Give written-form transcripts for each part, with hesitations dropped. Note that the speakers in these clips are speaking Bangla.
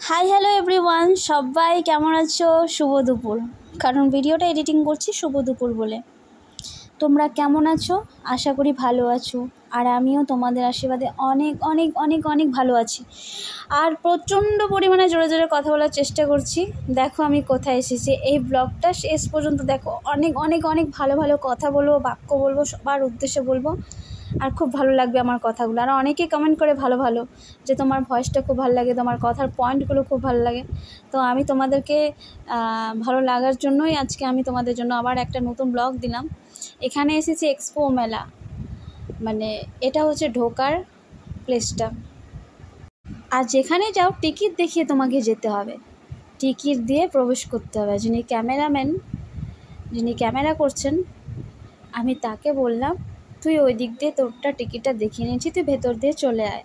হাই হ্যালো এভরিওয়ান, সবাই কেমন আছো? শুভ দুপুর, কারণ ভিডিওটা এডিটিং করছি শুভ দুপুর বলে। তোমরা কেমন আছো? আশা করি ভালো আছো, আর আমিও তোমাদের আশীর্বাদে অনেক অনেক অনেক অনেক ভালো আছি। আর প্রচণ্ড পরিমাণে জোরে জোরে কথা বলার চেষ্টা করছি। দেখো আমি কোথায় এসেছি, এই ব্লগটা শেষ পর্যন্ত দেখো। অনেক অনেক অনেক ভালো ভালো কথা বলবো, বাক্য বলবো, সবার উদ্দেশ্যে বলবো, আর খুব ভালো লাগবে আমার কথাগুলো। আর অনেকে কমেন্ট করে ভালো ভালো যে তোমার ভয়েসটা খুব ভালো লাগে, তোমার কথার পয়েন্টগুলো খুব ভালো লাগে। তো আমি তোমাদেরকে ভালো লাগার জন্যই আজকে আমি তোমাদের জন্য আবার একটা নতুন ব্লগ দিলাম। এখানে এসেছি এক্সপো মেলা, মানে এটা হচ্ছে ঢোকার প্লেসটা। আর যেখানে যাও টিকিট দেখিয়ে তোমাকে যেতে হবে, টিকিট দিয়ে প্রবেশ করতে হবে। যিনি ক্যামেরাম্যান, যিনি ক্যামেরা করছেন, আমি তাকে বললাম তুই ওই দিক দিয়ে তোরটা টিকিটটা দেখিয়ে নিয়েছি, তুই ভেতর দিয়ে চলে আয়।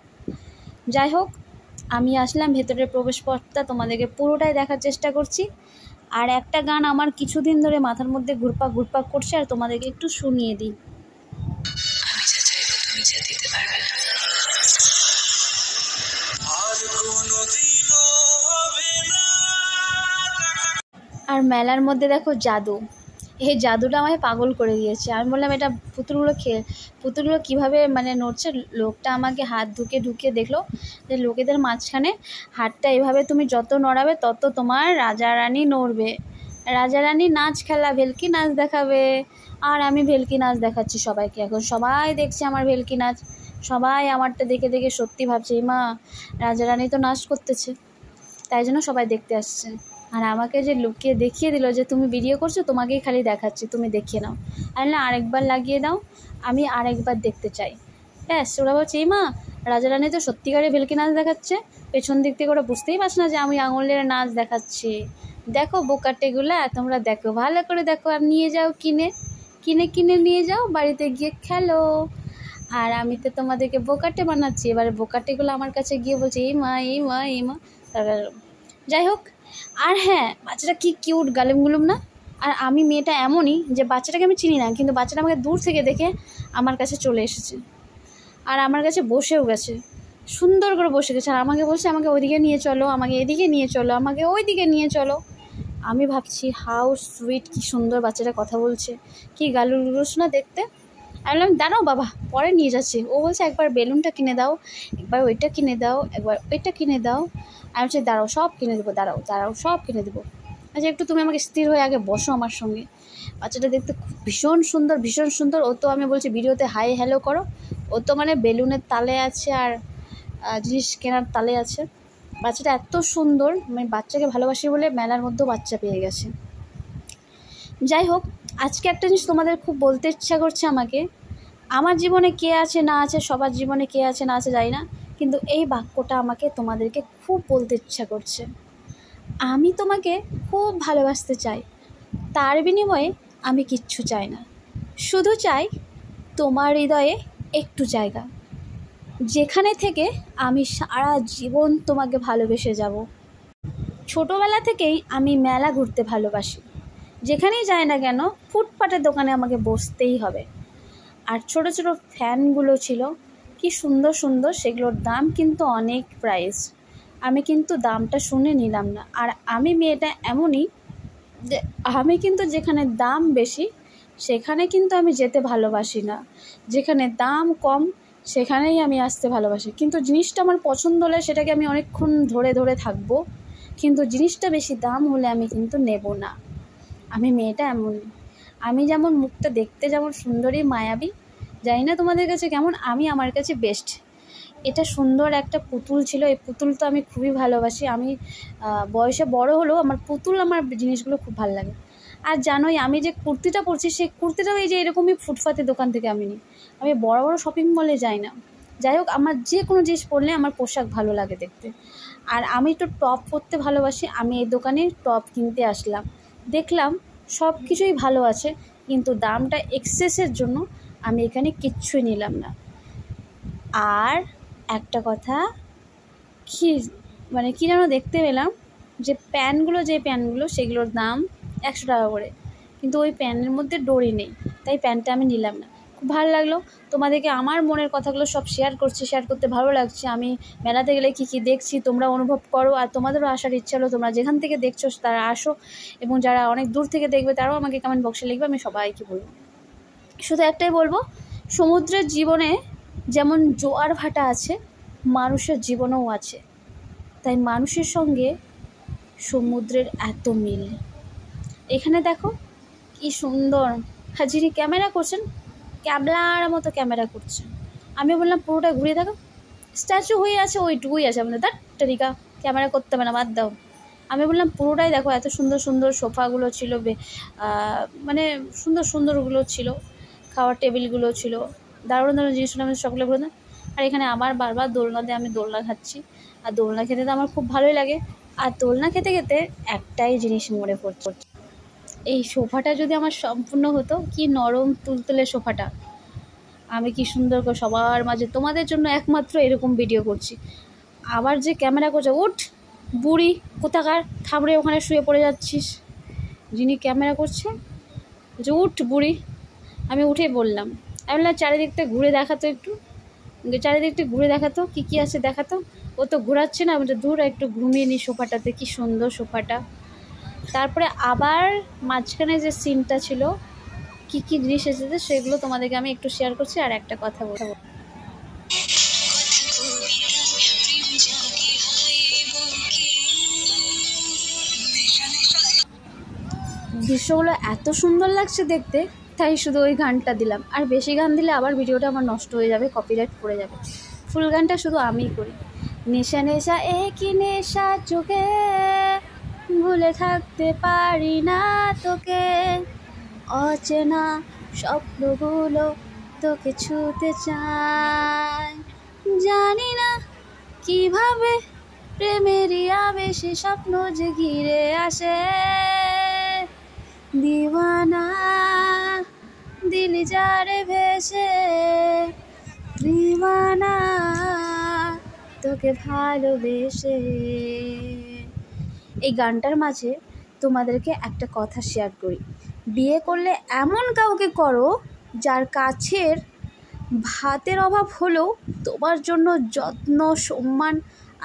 যাই হোক, আমি আসলাম, ভেতরের প্রবেশপথটা তোমাদেরকে পুরোটাই দেখার চেষ্টা করছি। আর একটা গান আমার কিছুদিন ধরে মাথার মধ্যে ঘুরপাক ঘুরপাক করছে, আর তোমাদেরকে একটু শুনিয়ে দিই। আর মেলার মধ্যে দেখো জাদু, এই জাদুটা আমাকে পাগল করে দিয়েছে। আমি বললাম এটা পুতুলগুলো কীভাবে মানে নড়ছে। লোকটা আমাকে হাত ঢুকিয়ে দেখলো যে লোকেদের মাঝখানে হাতটা এভাবে তুমি যত নড়াবে তত তোমার রাজা রানী নড়বে। রাজা রানী নাচ খেলা, ভেলকি নাচ দেখাবে। আর আমি ভেলকি নাচ দেখাচ্ছি সবাইকে। এখন সবাই দেখছে আমার ভেলকি নাচ, সবাই আমারটা দেখে দেখে সত্যি ভাবছে মা রাজা রানী তো নাচ করতেছে, তাই জন্য সবাই দেখতে আসছে। আর আমাকে যে লুকিয়ে দেখিয়ে দিল যে তুমি ভিডিও করছো, তোমাকেই খালি দেখাচ্ছি, তুমি দেখিয়ে নাও। আর না, আরেকবার লাগিয়ে দাও, আমি আরেকবার দেখতে চাই। ব্যাস, ওরা বলছে এই মা রাজা রানী তো সত্যিকারে ভেলকি নাচ দেখাচ্ছে। পেছন দিক থেকে ওরা বুঝতেই পারছে না যে আমি আঙুলের নাচ দেখাচ্ছি। দেখো বোকাটেগুলা, তোমরা দেখো, ভালো করে দেখো, আর নিয়ে যাও কিনে কিনে কিনে নিয়ে যাও, বাড়িতে গিয়ে খেলো। আর আমি তো তোমাদেরকে বোকাটে বানাচ্ছি। এবারে বোকাটেগুলো আমার কাছে গিয়ে বলছে এই মা এই মা এই মা। তারা যাই হোক, আর হ্যাঁ, বাচ্চাটা কি কিউট, গালেম গুলুম না। আর আমি মেয়েটা এমনই যে বাচ্চাটাকে আমি চিনি না, কিন্তু বাচ্চাটা আমাকে দূর থেকে দেখে আমার কাছে চলে এসেছে, আর আমার কাছে বসেও গেছে, সুন্দর করে বসে গেছে। আর আমাকে বলছে আমাকে ওইদিকে নিয়ে চলো, আমাকে এদিকে নিয়ে চলো, আমাকে ওই দিকে নিয়ে চলো। আমি ভাবছি হাউ সুইট, কি সুন্দর বাচ্চাটা কথা বলছে, কি গালুলুস না দেখতে। আমি বললাম দাঁড়াও বাবা, পরে নিয়ে যাচ্ছি। ও বলছে একবার বেলুনটা কিনে দাও, একবার ওইটা কিনে দাও, একবার ওইটা কিনে দাও। আমি বলছি দাঁড়াও, সব কিনে দেবো, দাঁড়াও দাঁড়াও, সব কিনে দেবো। আচ্ছা একটু তুমি আমাকে স্থির হয়ে আগে বসো আমার সঙ্গে। বাচ্চাটা দেখতে ভীষণ সুন্দর, ভীষণ সুন্দর। ও তো আমি বলছি ভিডিওতে হাই হ্যালো করো, ও তো মানে বেলুনের তালে আছে আর জিনিস কেনার তালে আছে। বাচ্চাটা এত সুন্দর, মানে বাচ্চাকে ভালোবাসি বলে মেলার মধ্যেও বাচ্চা পেয়ে গেছে। যাই হোক, আজকে একটা জিনিস তোমাদের খুব বলতে ইচ্ছা করছে আমাকে। আমার জীবনে কে আছে না আছে, সবার জীবনে কে আছে না আছে জানি না, কিন্তু এই বাক্যটা আমাকে তোমাদেরকে খুব বলতে ইচ্ছা করছে। আমি তোমাকে খুব ভালোবাসতে চাই, তার বিনিময়ে আমি কিচ্ছু চাই না, শুধু চাই তোমার হৃদয়ে একটু জায়গা, যেখানে থেকে আমি সারা জীবন তোমাকে ভালোবেসে যাব। ছোটোবেলা থেকেই আমি মেলা ঘুরতে ভালোবাসি, যেখানেই যাই না কেন ফুটপাতের দোকানে আমাকে বসতেই হবে। আর ছোট ছোট ফ্যানগুলো ছিল, কি সুন্দর সুন্দর, সেগুলোর দাম কিন্তু অনেক প্রাইস। আমি কিন্তু দামটা শুনে নিলাম না। আর আমি মেয়েটা এমনই যে আমি কিন্তু যেখানে দাম বেশি সেখানে কিন্তু আমি যেতে ভালোবাসি না, যেখানে দাম কম সেখানেই আমি আসতে ভালোবাসি। কিন্তু জিনিসটা আমার পছন্দ হলে সেটাকে আমি অনেকক্ষণ ধরে ধরে থাকবো, কিন্তু জিনিসটা বেশি দাম হলে আমি কিন্তু নেব না। আমি মেয়েটা এমনই। আমি যেমন মুখটা দেখতে যেমন সুন্দরী মায়াবী, জানি না তোমাদের কাছে কেমন, আমি আমার কাছে বেস্ট। এটা সুন্দর একটা পুতুল ছিল, এই পুতুল তো আমি খুবই ভালোবাসি। আমি বয়সে বড় হলেও আমার পুতুল, আমার জিনিসগুলো খুব ভালো লাগে। আর জানোই আমি যে কুর্তিটা পরছি, সেই কুর্তিটাও এই যে এরকমই ফুটপাতের দোকান থেকে আমি নিই, আমি বড় বড় শপিং মলে যাই না। যাই হোক, আমার যে কোনো জিনিস পরলে আমার পোশাক ভালো লাগে দেখতে। আর আমি তো টপ পরতে ভালোবাসি, আমি এই দোকানে টপ কিনতে আসলাম, দেখলাম সব কিছুই ভালো আছে, কিন্তু দামটা এক্সেসের জন্য আমি এখানে কিচ্ছুই নিলাম না। আর একটা কথা, কি মানে কী যেন দেখতে পেলাম যে প্যান্টগুলো সেগুলোর দাম 100 টাকা করে, কিন্তু ওই প্যান্টের মধ্যে ডরি নেই, তাই প্যান্টটা আমি নিলাম না। খুব ভালো লাগলো। তোমাদেরকে আমার মনের কথাগুলো সব শেয়ার করতে ভালো লাগছে। আমি মেলাতে গেলে কী কী দেখছি তোমরা অনুভব করো, আর তোমাদেরও আসার ইচ্ছা হলো। তোমরা যেখান থেকে দেখছো তারা আসো, এবং যারা অনেক দূর থেকে দেখবে তারাও আমাকে কমেন্ট বক্সে লিখবে, আমি সবাইকে বলবো। শুধু একটাই বলবো, সমুদ্রের জীবনে যেমন জোয়ার ভাটা আছে, মানুষের জীবনেও আছে। তাই মানুষের সঙ্গে সমুদ্রের এত মিল। এখানে দেখো কি সুন্দর, যিনি ক্যামেরা করছেন ক্যাবলার মতো ক্যামেরা করছেন। আমি বললাম পুরোটা ঘুরিয়ে দেখো, স্ট্যাচু হয়ে আছে, ওইটুকুই আছে আমাদের, তার তরিকা ক্যামেরা করতে হবে না, বাদ দাও। আমি বললাম পুরোটাই দেখো, এত সুন্দর সুন্দর সোফাগুলো ছিল, মানে সুন্দর সুন্দরগুলো ছিল, খাওয়ার টেবিলগুলো ছিল, দারুণ দারুণ জিনিসগুলো আমি সকলে ঘুরে। আর এখানে আমার বারবার দোলনাতে আমি দোলনা খাচ্ছি, আর দোলনা খেতে তো আমার খুব ভালোই লাগে। আর দোলনা খেতে খেতে একটাই জিনিস মনে পড়ছে, এই সোফাটা যদি আমার সম্পূর্ণ হতো, কি নরম তুলতুলে সোফাটা, আমি কি সুন্দর করে সবার মাঝে তোমাদের জন্য একমাত্র এরকম ভিডিও করছি। আবার যে ক্যামেরা করছে, উঠ বুড়ি কোথাকার, থামড়ে ওখানে শুয়ে পড়ে যাচ্ছিস। যিনি ক্যামেরা করছে যে উঠ বুড়ি, আমি উঠেই বললাম। আমি বললাম চারিদিকটা ঘুরে দেখাতো, একটু চারিদিকটা ঘুরে দেখাতো, কী আছে দেখাতো। ও তো ঘোরাচ্ছে না, বলতে দূর একটু ঘুমিয়ে নি সোফাটাতে, কি সুন্দর সোফাটা। তারপরে আবার মাঝখানে যে সিনটা ছিল, কী কী জিনিস এসেছে সেগুলো তোমাদেরকে আমি একটু শেয়ার করছি। আর একটা কথা বলবো, দৃশ্যগুলো এত সুন্দর লাগছে দেখতে, তাই শুধু ওই গানটা দিলাম। আর বেশি গান দিলে আবার ভিডিওটা আমার নষ্ট হয়ে যাবে, কপিরাইট পড়ে যাবে। ফুল গানটা শুধু আমিই করি। নেশা নেশা একই নেশা চোখে, ভুলে থাকতে পারি না তোকে, অচেনা স্বপ্নগুলো তোকে ছুতে চাই, জানি না কিভাবে প্রেমেরই আবেশে স্বপ্ন যে ঘিরে আসে, দিওয়ানা দিল যারে ভেসে, দিওয়ানা তোকে ভালোবেসে। এই গানটার মাঝে তোমাদেরকে একটা কথা শেয়ার করি, বিয়ে করলে এমন কাউকে করো যার কাছের ভাতের অভাব হলেও তোমার জন্য যত্ন, সম্মান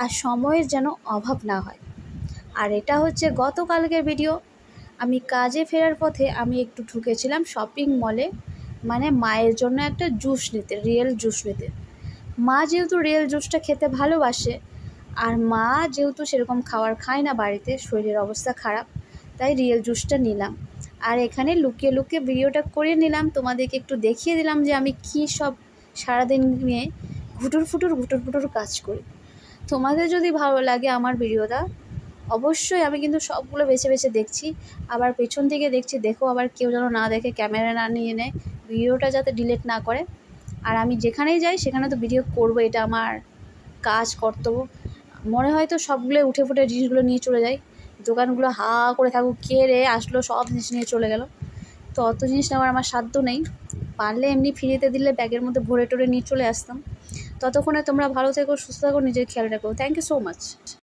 আর সময়ের যেন অভাব না হয়। আর এটা হচ্ছে গতকালকের ভিডিও। আমি কাজে ফেরার পথে আমি একটু ঢুকেছিলাম শপিং মলে, মানে মায়ের জন্য একটা জুস নিতে, রিয়েল জুস নিতে। মা যেহেতু রিয়েল জুসটা খেতে ভালোবাসে, আর মা যেহেতু সেরকম খাবার খায় না বাড়িতে, শরীরের অবস্থা খারাপ, তাই রিয়েল জুসটা নিলাম। আর এখানে লুকিয়ে লুকিয়ে ভিডিওটা করে নিলাম, তোমাদেরকে একটু দেখিয়ে দিলাম যে আমি কী সব সারাদিন নিয়ে ঘুটুর ফুটুর কাজ করি। তোমাদের যদি ভালো লাগে আমার ভিডিওটা, অবশ্যই আমি কিন্তু সবগুলো বেছে বেছে দেখছি, আবার পেছন থেকে দেখছি, দেখো আবার কেউ যেন না দেখে, ক্যামেরা না নিয়ে নেয়, ভিডিওটা যাতে ডিলিট না করে। আর আমি যেখানেই যাই সেখানে তো ভিডিও করবো, এটা আমার কাজ, কর্তব্য। মনে হয় তো সবগুলো উঠে ফুটে জিনিসগুলো নিয়ে চলে যায়, দোকানগুলো হা করে থাকুক, কে রে আসলো সব জিনিস নিয়ে চলে গেল। তো অত জিনিস নেওয়ার আমার সাধ্য নেই, পারলে এমনি ফিরিতে দিলে ব্যাগের মধ্যে ভরে টরে নিয়ে চলে আসতাম। ততক্ষণে তোমরা ভালো থেকো, সুস্থ থাকো, নিজের খেয়াল রাখো। Thank you so much.